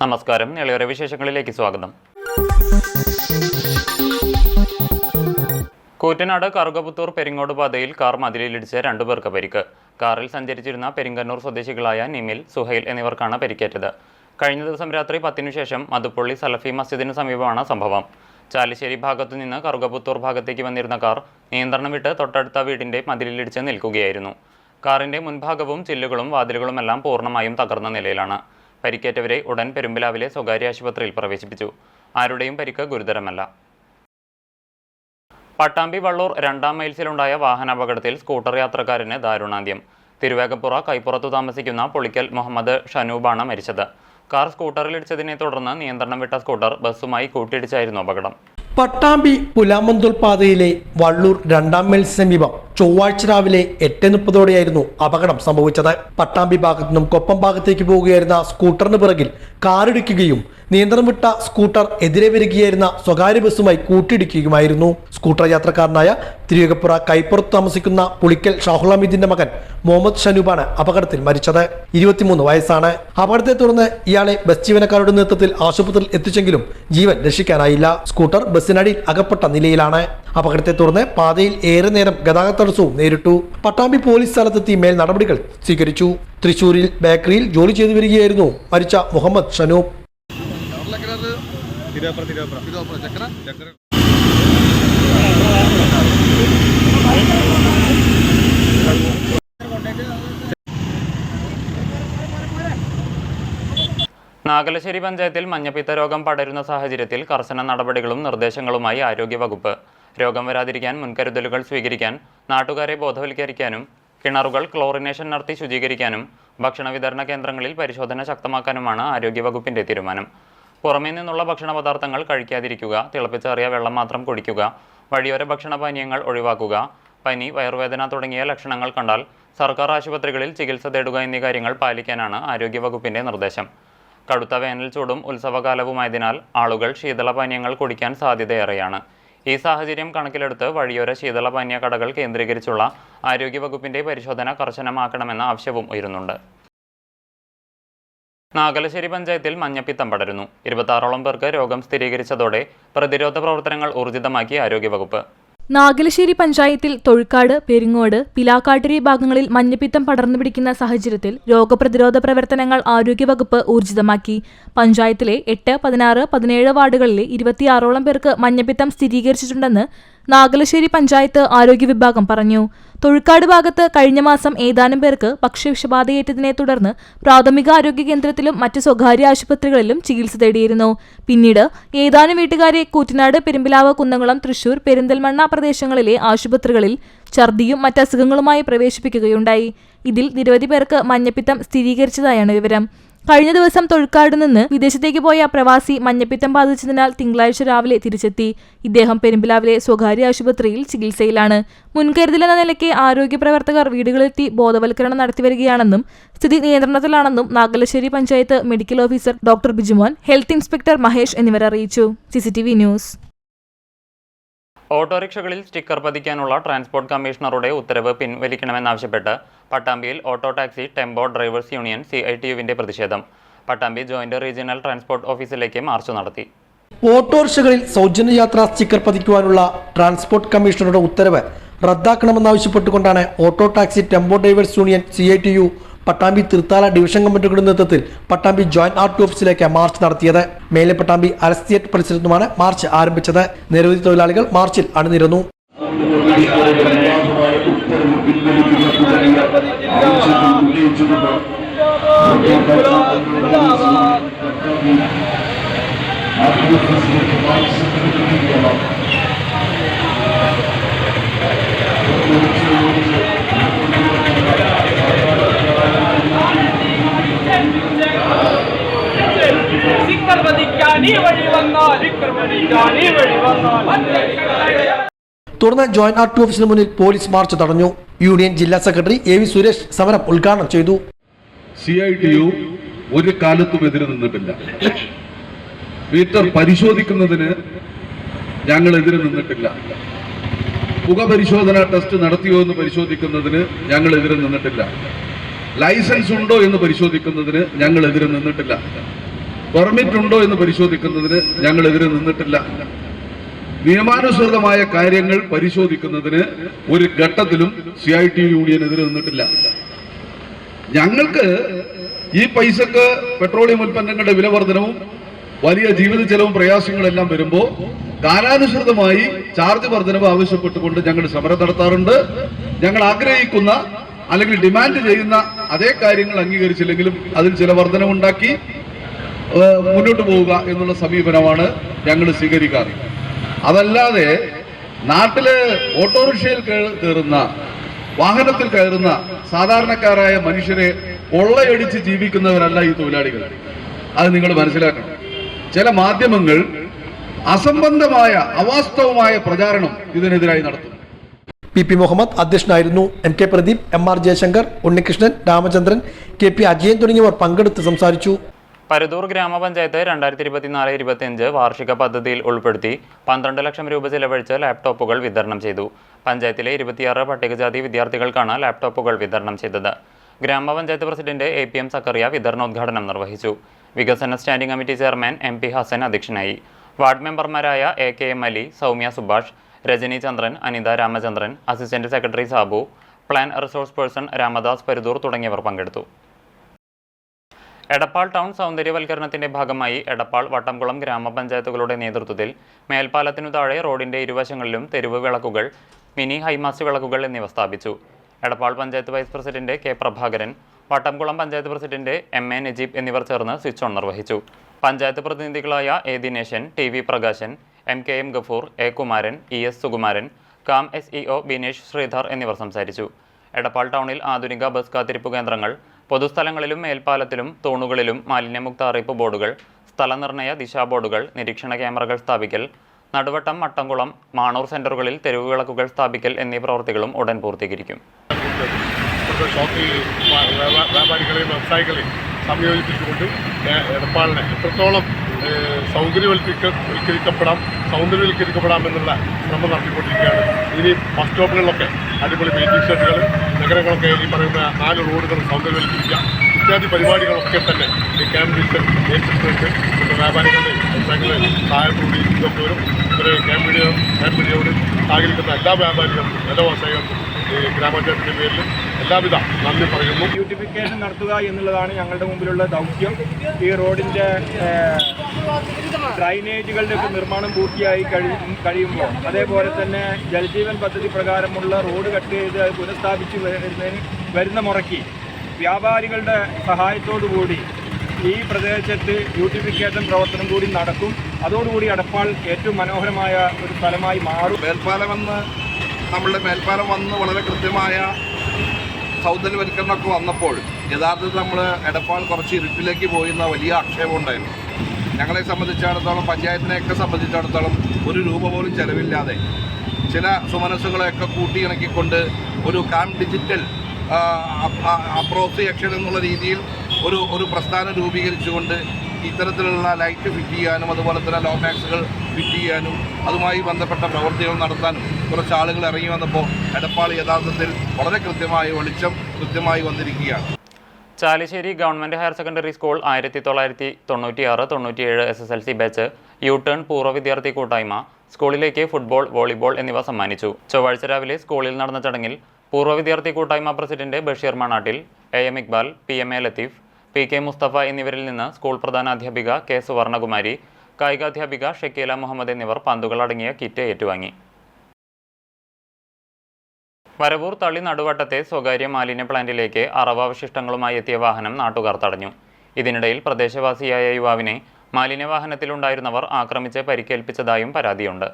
നമസ്കാരം. ഇളയോര വിശേഷങ്ങളിലേക്ക് സ്വാഗതം. കൂറ്റനാട് കറുകപുത്തൂർ പെരിങ്ങോട് പാതയിൽ കാർ മതിലിലിടിച്ച് 2 പേർക്ക് പരിക്ക്. കാറിൽ സഞ്ചരിച്ചിരുന്ന പെരിങ്ങന്നൂർ സ്വദേശികളായ നിമിൽ, സുഹൈൽ എന്നിവർക്കാണ് പരിക്കേറ്റത്. കഴിഞ്ഞ ദിവസം രാത്രി 10 ശേഷം മധുപ്പള്ളി സലഫി മസ്ജിദിന് സമീപമാണ് സംഭവം. ചാലിശ്ശേരി ഭാഗത്തു നിന്ന് കറുകപുത്തൂർ ഭാഗത്തേക്ക് വന്നിരുന്ന കാർ നിയന്ത്രണം വിട്ട് തൊട്ടടുത്ത വീടിന്റെ മതിലിലിടിച്ച് നിൽക്കുകയായിരുന്നു. കാറിന്റെ മുൻഭാഗവും ചില്ലുകളും വാതിലുകളുമെല്ലാം പൂർണ്ണമായും തകർന്ന നിലയിലാണ്. പരിക്കേറ്റവരെ ഉടൻ പെരുമ്പിലാവിലെ സ്വകാര്യ ആശുപത്രിയിൽ പ്രവേശിപ്പിച്ചു. ആരുടെയും പരിക്ക് ഗുരുതരമല്ല. പട്ടാമ്പി വള്ളൂർ 2-ാം മൈൽസിലുണ്ടായ വാഹനാപകടത്തിൽ സ്കൂട്ടർ യാത്രക്കാരന് ദാരുണാന്ത്യം. തിരുവേഗപ്പുറ കൈപ്പുറത്തു താമസിക്കുന്ന പൊളിക്കൽ മുഹമ്മദ് ഷനൂബാണ് മരിച്ചത്. കാർ സ്കൂട്ടറിലിടിച്ചതിനെ തുടർന്ന് നിയന്ത്രണം വിട്ട സ്കൂട്ടർ ബസ്സുമായി കൂട്ടിയിടിച്ചായിരുന്നു അപകടം. പട്ടാമ്പി പുലാമന്തൂർ പാതയിലെ വള്ളൂർ 2-ാം മൈൽസ് സമീപം ചൊവ്വാഴ്ച രാവിലെ 8:30 അപകടം സംഭവിച്ചത്. പട്ടാമ്പി ഭാഗത്തു നിന്നും കൊപ്പം ഭാഗത്തേക്ക് പോവുകയായിരുന്ന സ്കൂട്ടറിന് പിറകിൽ കാറിടിക്കുകയും നിയന്ത്രണം വിട്ട സ്കൂട്ടർ എതിരെ വരികയായിരുന്ന സ്വകാര്യ ബസ്സുമായി കൂട്ടിയിടിക്കുകയുമായിരുന്നു. സ്കൂട്ടർ യാത്രക്കാരനായ തിരുവേഗപ്പുറ കൈപ്പുറത്ത് താമസിക്കുന്ന പുളിക്കൽ ഷാഹുൽ ഹമീദിന്റെ മകൻ മുഹമ്മദ് ഷനൂബാണ് അപകടത്തിൽ മരിച്ചത്. 23 വയസ്സാണ്. അപകടത്തെ തുടർന്ന് ഇയാളെ ബസ് ജീവനക്കാരുടെ നേതൃത്വത്തിൽ ആശുപത്രിയിൽ എത്തിച്ചെങ്കിലും ജീവൻ രക്ഷിക്കാനായില്ല. സ്കൂട്ടർ ബസ്സിനടിയിൽ അകപ്പെട്ട നിലയിലാണ്. അപകടത്തെ തുടർന്ന് പാതയിൽ ഏറെ നേരം ഗതാഗത തടസ്സവും നേരിട്ടു. പട്ടാമ്പി പോലീസ് സ്ഥലത്തെത്തി മേൽ നടപടികൾ സ്വീകരിച്ചു. തൃശൂരിൽ ബേക്കറിയിൽ ജോലി ചെയ്തു വരികയായിരുന്നു മരിച്ച മുഹമ്മദ് ഷനൂബ്. നാഗലശ്ശേരി പഞ്ചായത്തിൽ മഞ്ഞപ്പിത്ത രോഗം പടരുന്ന സാഹചര്യത്തിൽ കർശന നടപടികളും നിർദ്ദേശങ്ങളുമായി ആരോഗ്യവകുപ്പ്. രോഗം വരാതിരിക്കാൻ മുൻകരുതലുകൾ സ്വീകരിക്കാൻ, നാട്ടുകാരെ ബോധവൽക്കരിക്കാനും, കിണറുകൾ ക്ലോറിനേഷൻ നടത്തി ശുചീകരിക്കാനും, ഭക്ഷണ വിതരണ കേന്ദ്രങ്ങളിൽ പരിശോധന ശക്തമാക്കാനുമാണ് ആരോഗ്യവകുപ്പിന്റെ തീരുമാനം. പുറമേ നിന്നുള്ള ഭക്ഷണ പദാർത്ഥങ്ങൾ കഴിക്കാതിരിക്കുക, തിളപ്പിച്ചാറിയ വെള്ളം മാത്രം കുടിക്കുക, വഴിയോര ഭക്ഷണപാനീയങ്ങൾ ഒഴിവാക്കുക, പനി, വയറുവേദന തുടങ്ങിയ ലക്ഷണങ്ങൾ കണ്ടാൽ സർക്കാർ ആശുപത്രികളിൽ ചികിത്സ തേടുക എന്നീ കാര്യങ്ങൾ പാലിക്കാനാണ് ആരോഗ്യവകുപ്പിന്റെ നിർദ്ദേശം. കടുത്ത വേനൽ ചൂടും ഉത്സവകാലവുമായതിനാൽ ആളുകൾ ശീതളപാനീയങ്ങൾ കുടിക്കാൻ സാധ്യതയേറെയാണ്. ഈ സാഹചര്യം കണക്കിലെടുത്ത് വഴിയോര ശീതളപാനീയ കടകൾ കേന്ദ്രീകരിച്ചുള്ള ആരോഗ്യവകുപ്പിന്റെ പരിശോധന കർശനമാക്കണമെന്ന ആവശ്യവും ഉയരുന്നുണ്ട്. നാഗലശ്ശേരി പഞ്ചായത്തിൽ മഞ്ഞപ്പിത്തം പടരുന്നു. 26ഓളം പേർക്ക് രോഗം സ്ഥിരീകരിച്ചതോടെ പ്രതിരോധ പ്രവർത്തനങ്ങൾ ഊർജിതമാക്കി ആരോഗ്യവകുപ്പ്. നാഗലശ്ശേരി പഞ്ചായത്തിൽ തൊഴുക്കാട്, പെരിങ്ങോട്, പിലാക്കാട്ടിരി ഭാഗങ്ങളിൽ മഞ്ഞപ്പിത്തം പടർന്നു പിടിക്കുന്ന സാഹചര്യത്തിൽ രോഗപ്രതിരോധ പ്രവർത്തനങ്ങൾ ആരോഗ്യവകുപ്പ് ഊർജിതമാക്കി. പഞ്ചായത്തിലെ 8, 16, 17 വാർഡുകളിലെ 26ഓളം പേർക്ക് മഞ്ഞപ്പിത്തം സ്ഥിരീകരിച്ചിട്ടുണ്ടെന്ന് നാഗലശ്ശേരി പഞ്ചായത്ത് ആരോഗ്യ വിഭാഗം പറഞ്ഞു. തൊഴുക്കാട് ഭാഗത്ത് കഴിഞ്ഞ മാസം ഏതാനും പേർക്ക് ഭക്ഷ്യവിഷബാധയേറ്റതിനെ തുടർന്ന് പ്രാഥമിക ആരോഗ്യ കേന്ദ്രത്തിലും മറ്റ് സ്വകാര്യ ആശുപത്രികളിലും ചികിത്സ തേടിയിരുന്നു. പിന്നീട് ഏതാനും വീട്ടുകാരെ കൂറ്റനാട്, പെരുമ്പിലാവ്, കുന്നംകുളം, തൃശൂർ, പെരിന്തൽമണ്ണ പ്രദേശങ്ങളിലെ ആശുപത്രികളിൽ ഛർദിയും മറ്റ് അസുഖങ്ങളുമായി പ്രവേശിപ്പിക്കുകയുണ്ടായി. ഇതിൽ നിരവധി പേർക്ക് മഞ്ഞപ്പിത്തം സ്ഥിരീകരിച്ചതായാണ് വിവരം. കഴിഞ്ഞ ദിവസം തൊഴുക്കാട് നിന്ന് വിദേശത്തേക്ക് പോയ പ്രവാസി മഞ്ഞപ്പിത്തം ബാധിച്ചതിനാൽ തിങ്കളാഴ്ച രാവിലെ തിരിച്ചെത്തി. ഇദ്ദേഹം പെരുമ്പിലാവിലെ സ്വകാര്യ ആശുപത്രിയിൽ ചികിത്സയിലാണ്. മുൻകരുതലെന്ന നിലയ്ക്ക് ആരോഗ്യ പ്രവർത്തകർ വീടുകളിലെത്തി ബോധവൽക്കരണം നടത്തിവരികയാണെന്നും സ്ഥിതി നിയന്ത്രണത്തിലാണെന്നും Nagalassery panchayat medical officer doctor Bijumon, health inspector Mahesh എന്നിവർ അറിയിച്ചു. CCTV news. ഓട്ടോറിക്ഷകളിൽ സ്റ്റിക്കർ പതിക്കാനുള്ള ട്രാൻസ്പോർട്ട് കമ്മീഷണറുടെ ഉത്തരവ് പിൻവലിക്കണമെന്നാവശ്യപ്പെട്ട് പട്ടാമ്പിയിൽ auto taxi tempo drivers union CITU-വിന്റെ പ്രതിഷേധം. പട്ടാമ്പി ജോയിന്റ് റീജിയണൽ ട്രാൻസ്പോർട്ട് ഓഫീസിലേക്ക് മാർച്ച് നടത്തി. ഓട്ടോറിക്ഷകളിൽ സൗജന്യ യാത്രാ സ്റ്റിക്കർ പതിക്കുവാനുള്ള ട്രാൻസ്പോർട്ട് കമ്മീഷണറുടെ ഉത്തരവ് റദ്ദാക്കണമെന്നാവശ്യപ്പെട്ടുകൊണ്ടാണ് auto taxi tempo drivers union CITU Pattambi Thrithala division കമ്മിറ്റിയുടെ നേതൃത്വത്തിൽ പട്ടാമ്പി ജോയിന്റ് RT ഓഫീസിലേക്ക് മാർച്ച് നടത്തിയത്. മേലെ പട്ടാമ്പി അലസ്തിയേറ്റ് പരിസരത്തുമാണ് മാർച്ച് ആരംഭിച്ചത്. നിരവധി തൊഴിലാളികൾ മാർച്ചിൽ അണിനിരന്നു. തുടർന്ന് ജോയിന്റ് RT ഓഫീസിന് മുന്നിൽ പോലീസ് മാർച്ച് തടഞ്ഞു. യൂണിയൻ ജില്ലാ സെക്രട്ടറി AV സുരേഷ് സമരം ഉദ്ഘാടനം ചെയ്തു. CITU ഒരു കാലത്തും എതിര് നിന്നിട്ടില്ല. മീറ്റർ പരിശോധിക്കുന്നതിന് ഞങ്ങൾ എതിര് നിന്നിട്ടില്ല. പുക പരിശോധന ടെസ്റ്റ് നടത്തിയോ എന്ന് പരിശോധിക്കുന്നതിന് ഞങ്ങൾ എതിര് നിന്നിട്ടില്ല. ലൈസൻസ് ഉണ്ടോ എന്ന് പരിശോധിക്കുന്നതിന് ഞങ്ങൾ എതിര് നിന്നിട്ടില്ല. പെർമിറ്റ് ഉണ്ടോ എന്ന് പരിശോധിക്കുന്നതിന് ഞങ്ങൾ എതിര് നിന്നിട്ടില്ല. നിയമാനുസൃതമായ കാര്യങ്ങൾ പരിശോധിക്കുന്നതിന് ഒരു ഘട്ടത്തിലും CITU യൂണിയൻ എതിര് നിന്നിട്ടില്ല. ഞങ്ങൾക്ക് ഈ പൈസക്ക് പെട്രോളിയം ഉൽപ്പന്നങ്ങളുടെ വില വർധനവും വലിയ ജീവിത ചെലവും പ്രയാസങ്ങളെല്ലാം വരുമ്പോൾ കാലാനുസൃതമായി ചാർജ് വർധനവ് ആവശ്യപ്പെട്ടുകൊണ്ട് ഞങ്ങൾ സമരം നടത്താറുണ്ട്. ഞങ്ങൾ ആഗ്രഹിക്കുന്ന അല്ലെങ്കിൽ ഡിമാൻഡ് ചെയ്യുന്ന അതേ കാര്യങ്ങൾ അംഗീകരിച്ചില്ലെങ്കിലും അതിൽ ചില വർധനവുണ്ടാക്കി മുന്നോട്ട് പോവുക എന്നുള്ള സമീപനമാണ് ഞങ്ങൾ സ്വീകരിക്കാറ്. അതല്ലാതെ നാട്ടില് ഓട്ടോറിക്ഷയിൽ കയറുന്ന, വാഹനത്തിൽ കയറുന്ന സാധാരണക്കാരായ മനുഷ്യരെ കൊള്ളയടിച്ച് ജീവിക്കുന്നവരല്ല ഈ തൊഴിലാളികൾ. അത് നിങ്ങൾ മനസ്സിലാക്കണം. ചില മാധ്യമങ്ങൾ അസംബന്ധമായ അവാസ്തവമായ പ്രചാരണം ഇതിനെതിരായി നടത്തും. PP മുഹമ്മദ് അധ്യക്ഷനായിരുന്നു. MK Pradeep, MR Jaishankar, Unnikrishnan, Ramachandran, KP Ajayan തുടങ്ങിയവർ പങ്കെടുത്ത് സംസാരിച്ചു. പരുതൂർ ഗ്രാമപഞ്ചായത്ത് 2024-25 വാർഷിക പദ്ധതിയിൽ ഉൾപ്പെടുത്തി 12 ലക്ഷം രൂപ ചെലവഴിച്ച് ലാപ്ടോപ്പുകൾ വിതരണം ചെയ്തു. പഞ്ചായത്തിലെ 26 പട്ടികജാതി വിദ്യാർത്ഥികൾക്കാണ് ലാപ്ടോപ്പുകൾ വിതരണം ചെയ്തത്. ഗ്രാമപഞ്ചായത്ത് പ്രസിഡന്റ് APM സക്കറിയ വിതരണോദ്ഘാടനം നിർവഹിച്ചു. വികസന standing committee chairman MP Hasan അധ്യക്ഷനായി. വാർഡ് മെമ്പർമാരായ AKM Ali, Soumya Subhash, Rajani Chandran, Anitha Ramachandran, assistant secretary Sabu, plan resource person Ramadas Paruthur തുടങ്ങിയവർ പങ്കെടുത്തു. എടപ്പാൾ ടൗൺ സൗന്ദര്യവൽക്കരണത്തിന്റെ ഭാഗമായി എടപ്പാൾ വട്ടംകുളം ഗ്രാമപഞ്ചായത്തുകളുടെ നേതൃത്വത്തിൽ മേൽപ്പാലത്തിനു താഴെ റോഡിന്റെ ഇരുവശങ്ങളിലും തെരുവ് വിളക്കുകൾ, മിനി ഹൈമാസ്റ്റ് വിളക്കുകൾ എന്നിവ സ്ഥാപിച്ചു. Edappal panchayat vice president K Prabhakaran, Vattamkulam panchayat president MA Najeeb എന്നിവർ ചേർന്ന് സ്വിച്ച് ഓൺ നിർവഹിച്ചു. പഞ്ചായത്ത് പ്രതിനിധികളായ A Dineshan, TV Prakashan, MKM Gafoor, A Kumaran, ES Sukumaran, കാം SEO ബിനേഷ് ശ്രീധർ എന്നിവർ സംസാരിച്ചു. എടപ്പാൾ ടൗണിൽ ആധുനിക ബസ് കാത്തിരിപ്പ് കേന്ദ്രങ്ങൾ, പൊതുസ്ഥലങ്ങളിലും മേൽപ്പാലത്തിലും തൂണുകളിലും മാലിന്യമുക്ത അറിയിപ്പ് ബോർഡുകൾ, സ്ഥലനിർണയ ദിശാ ബോർഡുകൾ, നിരീക്ഷണ ക്യാമറകൾ സ്ഥാപിക്കൽ, നടുവട്ടം, മട്ടംകുളം, മാണൂർ സെന്ററുകളിൽ തെരുവ് വിളക്കുകൾ സ്ഥാപിക്കൽ എന്നീ പ്രവൃത്തികളും ഉടൻ പൂർത്തീകരിക്കും. വ്യാപാരികളെയും വ്യവസായികളെയും സംയോജിപ്പിച്ചുകൊണ്ട് എടപ്പാളിനെ എത്രത്തോളം സൗന്ദര്യവൽക്കരിക്കപ്പെടാം എന്നുള്ള ശ്രമം നടത്തിക്കൊണ്ടിരിക്കുകയാണ്. ഇനി ബസ് സ്റ്റോപ്പുകളിലൊക്കെ അടിപൊളി പെയിന്റിംഗ് ഷെഡുകൾ, നഗരങ്ങളൊക്കെ ഈ പറയുന്ന 4 റോഡുകൾ സൗന്ദര്യവൽക്കരിക്കുക ഇത്യാദി പരിപാടികളൊക്കെ തന്നെ ഈ ക്യാമ്പ് ഡിവിഷൻ ഏറ്റെടുത്തിട്ട് വ്യാപാരികളുടെ വ്യവസായികളുടെ സഹായത്തോടെ ഇതൊക്കെ വരും. ഇവരെ ക്യാമ്പ് മീഡിയയോട് സഹകരിക്കുന്ന എല്ലാ വ്യാപാരികൾക്കും, എല്ലാ വ്യവസായികൾക്കും ഈ ഗ്രാമപഞ്ചായത്തിൻ്റെ പേരിൽ എല്ലാവിധ നന്ദി പറയുന്നു. ബ്യൂട്ടിഫിക്കേഷൻ നടത്തുക എന്നുള്ളതാണ് ഞങ്ങളുടെ മുമ്പിലുള്ള ദൗത്യം. ഈ റോഡിൻ്റെ ഡ്രൈനേജുകളുടെ ഒക്കെ നിർമ്മാണം പൂർത്തിയായി കഴിയുമ്പോൾ, അതേപോലെ തന്നെ ജലജീവൻ പദ്ധതി പ്രകാരമുള്ള റോഡ് കട്ട് ചെയ്ത് പുനഃസ്ഥാപിച്ച് വരുന്ന മുറയ്ക്ക് വ്യാപാരികളുടെ സഹായത്തോടുകൂടി ഈ പ്രദേശത്ത് ബ്യൂട്ടിഫിക്കേഷൻ പ്രവർത്തനം കൂടി നടക്കും. അതോടുകൂടി എടപ്പാൾ ഏറ്റവും മനോഹരമായ ഒരു സ്ഥലമായി മാറും. നമ്മളുടെ മേൽപ്പാലം വന്ന് വളരെ കൃത്യമായ സൗന്ദര്യവൽക്കരണമൊക്കെ വന്നപ്പോൾ യഥാർത്ഥത്തിൽ നമ്മൾ എടപ്പാൾ കുറച്ച് ഇരുട്ടിലേക്ക് പോയിരുന്ന വലിയ ആക്ഷേപം ഉണ്ടായിരുന്നു. ഞങ്ങളെ സംബന്ധിച്ചിടത്തോളം, പഞ്ചായത്തിനെയൊക്കെ സംബന്ധിച്ചിടത്തോളം ഒരു രൂപ പോലും ചെലവില്ലാതെ ചില സുമനസ്സുകളെയൊക്കെ കൂട്ടിയിണക്കിക്കൊണ്ട് ഒരു കാം ഡിജിറ്റൽ അപ്രോസിയേഷൻ എന്നുള്ള രീതിയിൽ ഒരു പ്രസ്ഥാനം രൂപീകരിച്ചുകൊണ്ട് ഇത്തരത്തിലുള്ള ലൈറ്റ് ഫിറ്റ് ചെയ്യാനും അതുപോലെ തന്നെ ലോ മാക്സുകൾ ഫിറ്റ് ചെയ്യാനും അതുമായി ബന്ധപ്പെട്ട പ്രവൃത്തികൾ നടത്താനും കുറച്ച് ആളുകൾ ഇറങ്ങി വന്നപ്പോൾ എടപ്പാൾ യഥാർത്ഥത്തിൽ വളരെ വെളിച്ചം കൃത്യമായി വന്നിരിക്കുകയാണ്. Chalissery government higher secondary school 1996-97 SSLC batch U-turn പൂർവ്വ വിദ്യാർത്ഥി കൂട്ടായ്മ സ്കൂളിലേക്ക് ഫുട്ബോൾ, വോളിബോൾ എന്നിവ സമ്മാനിച്ചു. ചൊവ്വാഴ്ച രാവിലെ സ്കൂളിൽ നടന്ന ചടങ്ങിൽ പൂർവ്വ വിദ്യാർത്ഥി കൂട്ടായ്മ president Basheer Manattil, AM Iqbal, PMA Latheef, PK Musthafa എന്നിവരിൽ നിന്ന് സ്കൂൾ പ്രധാനാധ്യാപിക K സുവർണകുമാരി, കായികാധ്യാപിക ഷക്കീല മുഹമ്മദ് എന്നിവർ പന്തുകളടങ്ങിയ കിറ്റ് ഏറ്റുവാങ്ങി. വരവൂർ തളി നടുവട്ടത്തെ സ്വകാര്യ മാലിന്യ പ്ലാന്റിലേക്ക് അറവാവശിഷ്ടങ്ങളുമായി എത്തിയ വാഹനം നാട്ടുകാർ തടഞ്ഞു. ഇതിനിടയിൽ പ്രദേശവാസിയായ യുവാവിനെ മാലിന്യ വാഹനത്തിലുണ്ടായിരുന്നവർ ആക്രമിച്ച് പരിക്കേൽപ്പിച്ചതായും പരാതിയുണ്ട്.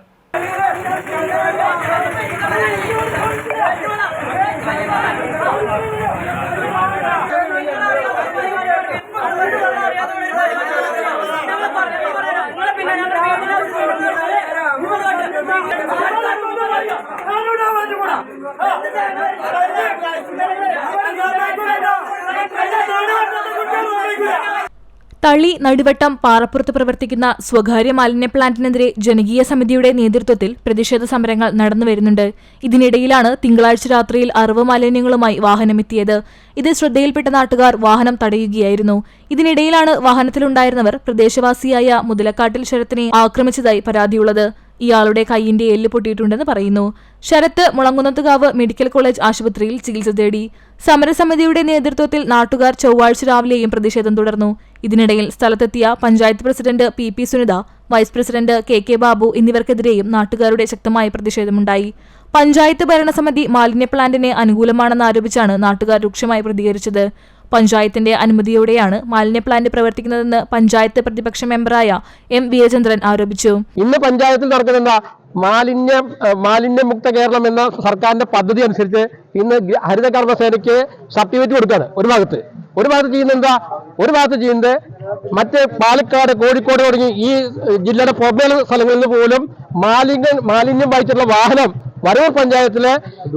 തളി നടുവട്ടം പാറപ്പുറത്ത് പ്രവർത്തിക്കുന്ന സ്വകാര്യ മാലിന്യ പ്ലാന്റിനെതിരെ ജനകീയ സമിതിയുടെ നേതൃത്വത്തിൽ പ്രതിഷേധ സമരങ്ങൾ നടന്നുവരുന്നുണ്ട്. ഇതിനിടയിലാണ് തിങ്കളാഴ്ച രാത്രിയിൽ 60 മാലിന്യങ്ങളുമായി വാഹനമെത്തിയത്. ഇത് ശ്രദ്ധയിൽപ്പെട്ട നാട്ടുകാർ വാഹനം തടയുകയായിരുന്നു. ഇതിനിടയിലാണ് വാഹനത്തിലുണ്ടായിരുന്നവർ പ്രദേശവാസിയായ മുതലക്കാട്ടിൽ ശരത്തിനെ ആക്രമിച്ചതായി പരാതിയുള്ളത്. ഇയാളുടെ കൈയിന്റെ എല്ല് പൊട്ടിയിട്ടുണ്ടെന്ന് പറയുന്നു. ശരത്ത് മുളങ്കുന്നത്തുകാവ് മെഡിക്കൽ കോളേജ് ആശുപത്രിയിൽ ചികിത്സ തേടി. സമരസമിതിയുടെ നേതൃത്വത്തിൽ നാട്ടുകാർ ചൊവ്വാഴ്ച രാവിലെയും പ്രതിഷേധം തുടർന്നു. ഇതിനിടയിൽ സ്ഥലത്തെത്തിയ panchayat president P Sunitha, vice president K Babu എന്നിവർക്കെതിരെയും നാട്ടുകാരുടെ ശക്തമായ പ്രതിഷേധമുണ്ടായി. പഞ്ചായത്ത് ഭരണസമിതി മാലിന്യ പ്ലാന്റിന് അനുകൂലമാണെന്നാരോപിച്ചാണ് നാട്ടുകാർ രൂക്ഷമായി പ്രതികരിച്ചത്. പഞ്ചായത്തിന്റെ അനുമതിയോടെയാണ് മാലിന്യ പ്ലാന്റ് പ്രവർത്തിക്കുന്നതെന്ന് പഞ്ചായത്ത് പ്രതിപക്ഷ മെമ്പറായ എം വീരചന്ദ്രൻ ആരോപിച്ചു. ഇന്ന് പഞ്ചായത്തിൽ നടക്കുന്ന മാലിന്യമുക്ത കേരളം എന്ന സർക്കാരിന്റെ പദ്ധതി അനുസരിച്ച് ഇന്ന് ഹരിത കർമ്മസേനയ്ക്ക് സർട്ടിഫിക്കറ്റ് കൊടുക്കുകയാണ്. ഒരു ഭാഗത്ത് ചെയ്യുന്നത് മറ്റ് പാലക്കാട്, കോഴിക്കോട് തുടങ്ങി ഈ ജില്ലയുടെ പുറമേല സ്ഥലങ്ങളിൽ പോലും മാലിന്യം വഹിച്ചിട്ടുള്ള വാഹനം വരവൂർ പഞ്ചായത്തിലെ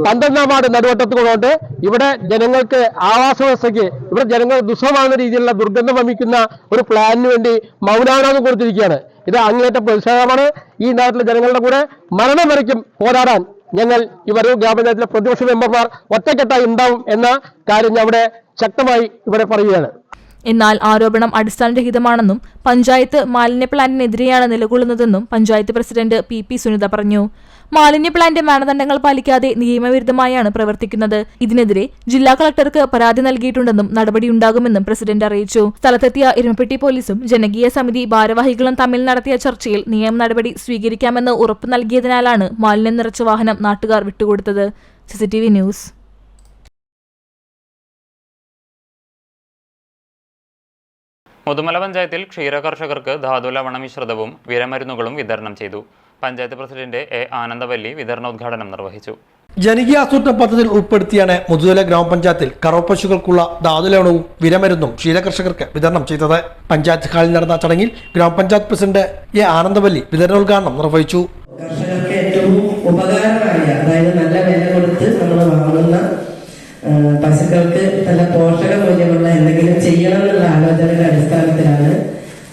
12-ാം വാർഡ് നടുവട്ടത്ത് കൊണ്ടുകൊണ്ട് ഇവിടെ ജനങ്ങൾക്ക് ആവാസ വ്യവസ്ഥയ്ക്ക് ഇവിടെ ജനങ്ങൾ ദുസ്സഹമാകുന്ന രീതിയിലുള്ള ദുർഗന്ധം വമിക്കുന്ന ഒരു പ്ലാനിന് വേണ്ടി മൗനാനുവാദം കൊടുത്തിരിക്കുകയാണ്. ഇത് അങ്ങേയറ്റം പ്രതിഷേധമാണ്. ഈ നാട്ടിലെ ജനങ്ങളുടെ കൂടെ മരണം വരയ്ക്കും പോരാടാൻ ഞങ്ങൾ ഈ വരവൂർ ഗ്രാമപഞ്ചായത്തിലെ പ്രതിപക്ഷ മെമ്പർമാർ ഒറ്റക്കെട്ടായി ഉണ്ടാവും എന്ന കാര്യം ഞാൻ ഇവിടെ ശക്തമായി ഇവിടെ പറയുകയാണ്. എന്നാൽ ആരോപണം അടിസ്ഥാനരഹിതമാണെന്നും പഞ്ചായത്ത് മാലിന്യ പ്ലാന്റിനെതിരെയാണ് നിലകൊള്ളുന്നതെന്നും പഞ്ചായത്ത് പ്രസിഡന്റ് പി സുനിത പറഞ്ഞു. മാലിന്യ പ്ലാന്റ് മാനദണ്ഡങ്ങൾ പാലിക്കാതെ നിയമവിരുദ്ധമായാണ് പ്രവർത്തിക്കുന്നത്. ഇതിനെതിരെ ജില്ലാ കളക്ടർക്ക് പരാതി നൽകിയിട്ടുണ്ടെന്നും നടപടിയുണ്ടാകുമെന്നും പ്രസിഡന്റ് അറിയിച്ചു. സ്ഥലത്തെത്തിയ ഇരുമ്പപ്പെട്ടി പോലീസും ജനകീയ സമിതി ഭാരവാഹികളും തമ്മിൽ നടത്തിയ ചർച്ചയിൽ നിയമ നടപടി സ്വീകരിക്കാമെന്ന് ഉറപ്പു നൽകിയതിനാലാണ് മാലിന്യം നിറച്ച വാഹനം നാട്ടുകാർ വിട്ടുകൊടുത്തത്. CCTV news. മുതുമല പഞ്ചായത്തിൽ ക്ഷീരകർഷകർക്ക് ധാതുലവണ മിശ്രിതവും വിരമരുന്നുകളും വിതരണം ചെയ്തു. പഞ്ചായത്ത് പ്രസിഡന്റ് എ ആനന്ദവല്ലി വിതരണോദ്ഘാടനം നിർവഹിച്ചു. ജനകീയ ആസൂത്രണ പദ്ധതിയിൽ ഉൾപ്പെടുത്തിയാണ് മുതുമല ഗ്രാമപഞ്ചായത്തിൽ കറവപ്പശുക്കൾക്കുള്ള ധാതുലവണവും വിരമരുന്നും ക്ഷീരകർഷകർക്ക് വിതരണം ചെയ്തത്. പഞ്ചായത്ത് ഹാളിൽ നടന്ന ചടങ്ങിൽ ഗ്രാമപഞ്ചായത്ത് പ്രസിഡന്റ് എ ആനന്ദവല്ലി വിതരണോദ്ഘാടനം നിർവഹിച്ചു. കർഷകർക്ക് ഏറ്റവും ഉപകാരമായ, അതായത് നല്ല വില കൊടുത്ത് നമ്മൾ വാങ്ങുന്ന പശുക്കൾക്ക് നല്ല പോഷക മൂല്യമുള്ള എന്തെങ്കിലും ചെയ്യണം എന്നുള്ള ആലോചനയുടെ അടിസ്ഥാനത്തിലാണ്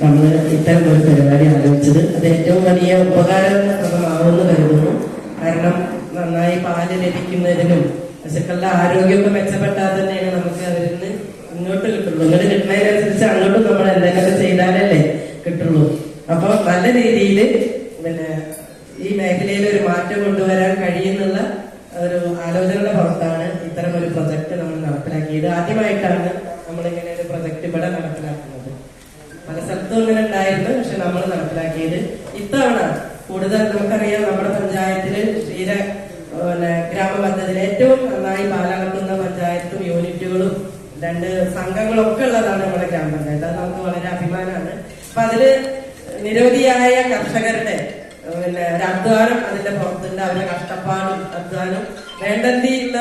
നമ്മൾ ഇത്തരം ഒരു പരിപാടി ആലോചിച്ചത്. അത് ഏറ്റവും വലിയ ഉപകാരപ്രദമാവുമെന്ന് കരുതുന്നു. കാരണം നന്നായി പാല് ലഭിക്കുന്നതിനും പശുക്കളുടെ ആരോഗ്യമൊക്കെ മെച്ചപ്പെട്ടാൽ തന്നെയാണ് നമുക്ക് അതിൽ നിന്ന് ഇങ്ങോട്ട് കിട്ടുള്ളൂ. ഇങ്ങോട്ട് കിട്ടുന്നതിനനുസരിച്ച് അങ്ങോട്ടും നമ്മൾ എന്തെങ്കിലുമൊക്കെ ചെയ്താലല്ലേ കിട്ടുള്ളൂ. അപ്പോൾ നല്ല രീതിയിൽ ഈ മേഖലയിൽ ഒരു മാറ്റം കൊണ്ടുവരാൻ കഴിയുന്നുള്ള ഒരു ആലോചനയുടെ പുറത്താണ് ഇത്തരം ഒരു പ്രൊജക്ട് നമ്മൾ നടപ്പിലാക്കിയത്. ആദ്യമായിട്ടാണ് നമ്മളിങ്ങനെ ഒരു പ്രൊജക്ട് ഇവിടെ നടപ്പിലാക്കുന്നത്. പല സ്ഥലത്തും ഇങ്ങനെ ഉണ്ടായിരുന്നു, പക്ഷെ നമ്മൾ നടപ്പിലാക്കിയത് ഇത്തവണ കൂടുതൽ. നമുക്കറിയാം, നമ്മുടെ പഞ്ചായത്തില് ഗ്രാമ പദ്ധതിയിൽ ഏറ്റവും നന്നായി പാലളക്കുന്ന പഞ്ചായത്തും യൂണിറ്റുകളും 2 സംഘങ്ങളൊക്കെ ഉള്ളതാണ് നമ്മുടെ ഗ്രാമപഞ്ചായത്ത്. അത് നമുക്ക് വളരെ അഭിമാനമാണ്. അപ്പൊ അതില് നിരവധിയായ കർഷകരുടെ ഒരു അധ്വാനം അതിന്റെ പുറത്തുണ്ട്. അവരുടെ കഷ്ടപ്പാടും അധ്വാനം വേണ്ടതിയുള്ള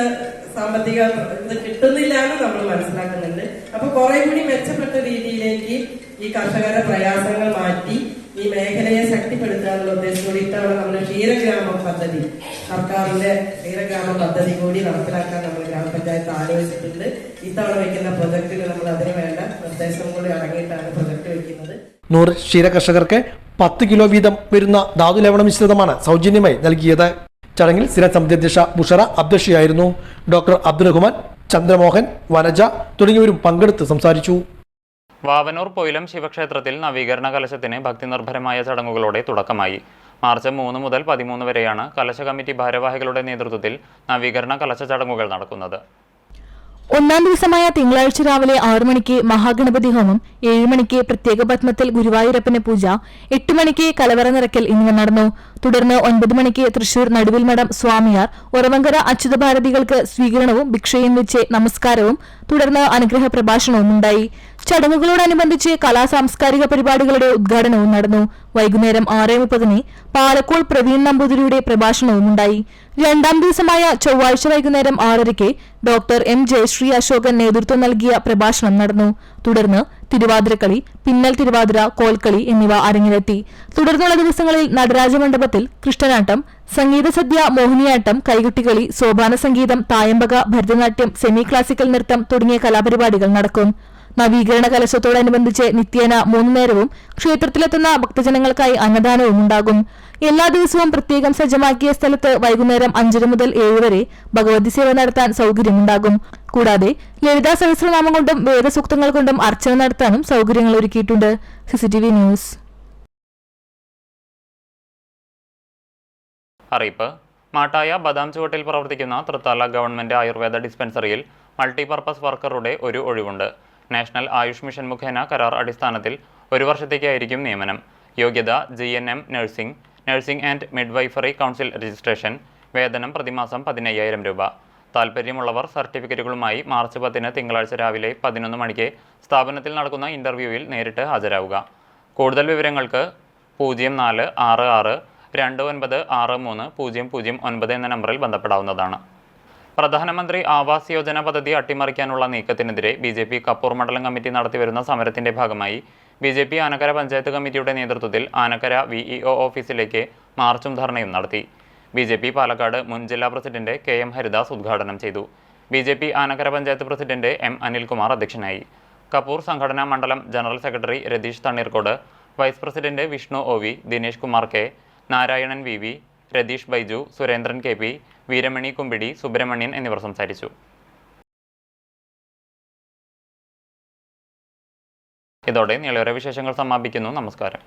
സാമ്പത്തിക ഇത് കിട്ടുന്നില്ല എന്ന് നമ്മൾ മനസ്സിലാക്കുന്നുണ്ട്. അപ്പൊ കുറെ കൂടി മെച്ചപ്പെട്ട രീതിയിലേക്ക് ഈ കർഷകരുടെ പ്രയാസങ്ങൾ മാറ്റി ഈ മേഖലയെ ശക്തിപ്പെടുത്തുക എന്നുള്ള ഉദ്ദേശത്തോടെ ഇത്തവണ നമ്മൾ ക്ഷീരഗ്രാമ പദ്ധതി, സർക്കാരിന്റെ ക്ഷീരഗ്രാമ പദ്ധതി കൂടി നടപ്പിലാക്കാൻ നമ്മൾ ഗ്രാമപഞ്ചായത്ത് ആലോചിച്ചിട്ടുണ്ട്. ഇത്തവണ വെക്കുന്ന പ്രൊജക്ടിന് നമ്മൾ അതിന് വേണ്ട നിർദ്ദേശം കൂടി അടങ്ങിയിട്ടാണ് പ്രൊജക്ട് വെക്കുന്നത്. 100 ക്ഷീരകർഷകർക്ക് 10 കിലോ വീതം വരുന്ന ധാതുലവണ മിശ്രിതമാണ് സൗജന്യമായി നൽകിയത്. ചടങ്ങിൽ സ്ഥിരം സമിതി അധ്യക്ഷ ബുഷറ അബ്ദുഷിയായിരുന്നു. ഡോക്ടർ അബ്ദുറഹ്മാൻ, ചന്ദ്രമോഹൻ, വനജ തുടങ്ങിയവരും പങ്കെടുത്ത് സംസാരിച്ചു. വാവനൂർ പൊയിലം ശിവക്ഷേത്രത്തിൽ നവീകരണ കലശത്തിന് ഭക്തിനിർഭരമായ ചടങ്ങുകളോടെ തുടക്കമായി. മാർച്ച് 3 മുതൽ 13 വരെയാണ് കലശ കമ്മിറ്റി ഭാരവാഹികളുടെ നേതൃത്വത്തിൽ നവീകരണ കലശ ചടങ്ങുകൾ നടക്കുന്നത്. ഒന്നാം ദിവസമായ തിങ്കളാഴ്ച രാവിലെ 6 മണിക്ക് മഹാഗണപതി ഹോമം, 7 മണിക്ക് പ്രത്യേക പത്മത്തിൽ ഗുരുവായൂരപ്പന് പൂജ, 8 മണിക്ക് കലവറ നിറയ്ക്കൽ എന്നിവ നടന്നു. തുടർന്ന് 9 മണിക്ക് തൃശൂർ നടുവിൽ മഠം സ്വാമിയാർ ഒറവങ്കര അച്യുതഭാരതികൾക്ക് സ്വീകരണവും ഭിക്ഷയും വെച്ച് നമസ്കാരവും തുടർന്ന് അനുഗ്രഹ പ്രഭാഷണവും ഉണ്ടായി. ചടങ്ങുകളോടനുബന്ധിച്ച് കലാസാംസ്കാരിക പരിപാടികളുടെ ഉദ്ഘാടനവും നടന്നു. വൈകുന്നേരം 6:30 പാലക്കോൾ പ്രവീൺ നമ്പൂതിരിയുടെ പ്രഭാഷണവും ഉണ്ടായി. രണ്ടാം ദിവസമായ ചൊവ്വാഴ്ച വൈകുന്നേരം 6:30 ഡോക്ടർ എം ജയശ്രീ അശോകൻ നേതൃത്വം നൽകിയ പ്രഭാഷണം നടന്നു. തുടർന്ന് തിരുവാതിരക്കളി, പിന്നൽ തിരുവാതിര, കോൽക്കളി എന്നിവ അരങ്ങിലെത്തി. തുടർന്നുള്ള ദിവസങ്ങളിൽ നടരാജ മണ്ഡപത്തിൽ കൃഷ്ണനാട്ടം, സംഗീതസദ്യ, മോഹിനിയാട്ടം, കൈകുട്ടികളി, സോപാന സംഗീതം, തായമ്പക, ഭരതനാട്യം, സെമി ക്ലാസിക്കൽ നൃത്തം തുടങ്ങിയ കലാപരിപാടികൾ നടക്കും. നവീകരണ കലശത്തോടനുബന്ധിച്ച് നിത്യേന 3 നേരവും ക്ഷേത്രത്തിലെത്തുന്ന ഭക്തജനങ്ങൾക്കായി അന്നദാനവും ഉണ്ടാകും. എല്ലാ ദിവസവും പ്രത്യേകം സജ്ജമാക്കിയ സ്ഥലത്ത് വൈകുന്നേരം 5 മുതൽ 7 വരെ ഭഗവതി സേവ നടത്താൻ സൗകര്യമുണ്ടാകും. കൂടാതെ ലളിതാ സഹസ്രനാമം കൊണ്ടും വേദസൂക്തങ്ങൾ കൊണ്ടും അർച്ചന നടത്താനും സൗകര്യങ്ങൾ ഒരുക്കിയിട്ടുണ്ട്. CCTV news. അറിയിപ്പ്. മാട്ടായ ബദാം ചുവട്ടിൽ പ്രവർത്തിക്കുന്ന തൃത്താല ഗവൺമെന്റ് ആയുർവേദ ഡിസ്പെൻസറിയിൽ മൾട്ടിപർപ്പസ് വർക്കറുടെ ഒരു ഒഴിവുണ്ട്. നാഷണൽ ആയുഷ് മിഷൻ മുഖേന കരാർ അടിസ്ഥാനത്തിൽ 1 വർഷത്തേക്കായിരിക്കും നിയമനം. യോഗ്യത GNM nursing, nursing and midwifery council registration. വേതനം പ്രതിമാസം 15,000 രൂപ. താൽപ്പര്യമുള്ളവർ സർട്ടിഫിക്കറ്റുകളുമായി മാർച്ച് 10 തിങ്കളാഴ്ച രാവിലെ 11 മണിക്ക് സ്ഥാപനത്തിൽ നടക്കുന്ന ഇന്റർവ്യൂവിൽ നേരിട്ട് ഹാജരാവുക. കൂടുതൽ വിവരങ്ങൾക്ക് 046629630009 എന്ന നമ്പറിൽ ബന്ധപ്പെടാവുന്നതാണ്. പ്രധാനമന്ത്രി ആവാസ് യോജന പദ്ധതി അട്ടിമറിക്കാനുള്ള നീക്കത്തിനെതിരെ BJP കപ്പൂർ മണ്ഡലം കമ്മിറ്റി നടത്തിവരുന്ന സമരത്തിന്റെ ഭാഗമായി BJP ആനക്കര പഞ്ചായത്ത് കമ്മിറ്റിയുടെ നേതൃത്വത്തിൽ ആനക്കര VEO ഓഫീസിലേക്ക് മാർച്ചും ധർണയും നടത്തി. BJP പാലക്കാട് മുൻ ജില്ലാ പ്രസിഡന്റ് KM ഹരിദാസ് ഉദ്ഘാടനം ചെയ്തു. BJP Anakkara panchayat president M Anilkumar അധ്യക്ഷനായി. കപ്പൂർ സംഘടനാ മണ്ഡലം general secretary Ratheesh Thanneerkode, vice president Vishnu OV, Dinesh Kumar K, Narayanan VV, Ratheesh Baiju, Surendran KP, Veeramani Kumbidi, Subrahmanian എന്നിവർ സംസാരിച്ചു. ഇതോടെ നിളയോര വിശേഷങ്ങൾ സമാപിക്കുന്നു. നമസ്കാരം.